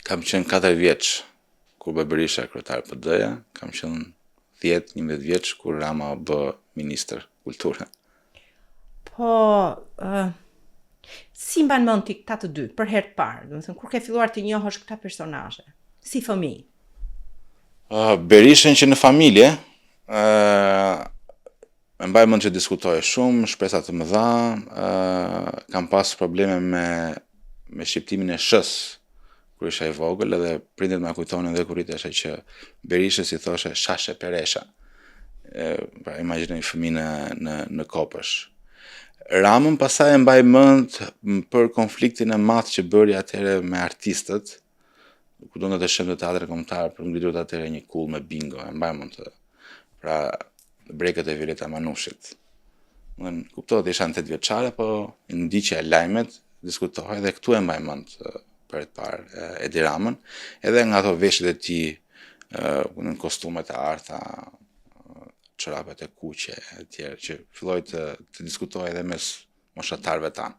Kam qenë 4 vjeç kur bë Berisha kryetar PD-ja, kam qenë 10-11 vjeç kur Rama bë ministër kulture. Po, si mban mend ti këta të dy për herë të parë, domethënë kur ke filluar të njohësh këta personazhe, si fëmijë? Berishën që në familje, e mbaj mend që diskutoj shumë, shpresa të mëdha, kam pas probleme me shqiptimin e shës kur isha i vogël, edhe prindërit ma kujtonin dhe kur rritesha që Berishës i thoshe Shashe Peresha. Pra imagjinoj një fëmijë në Kopësh. Ramën pasaj e mbaj mend për konfliktin e madh që bëri atëherë me artistët, ku do në të shem të teatrit kombëtar për ngritur atëherë një kull me bingo, e mbaj mend të. Pra brekët e Violeta Manushit. Kuptohet isha në 8 vjeçare, po në ndiqja e lajmet diskutohej dhe këtu e mbaj mend për të parë Edi Ramën, edhe nga ato veshjet e tij, në kostumet e arta, çorapet e kuqe e tjerë që filloi të diskutohej edhe mes moshatarëve tanë.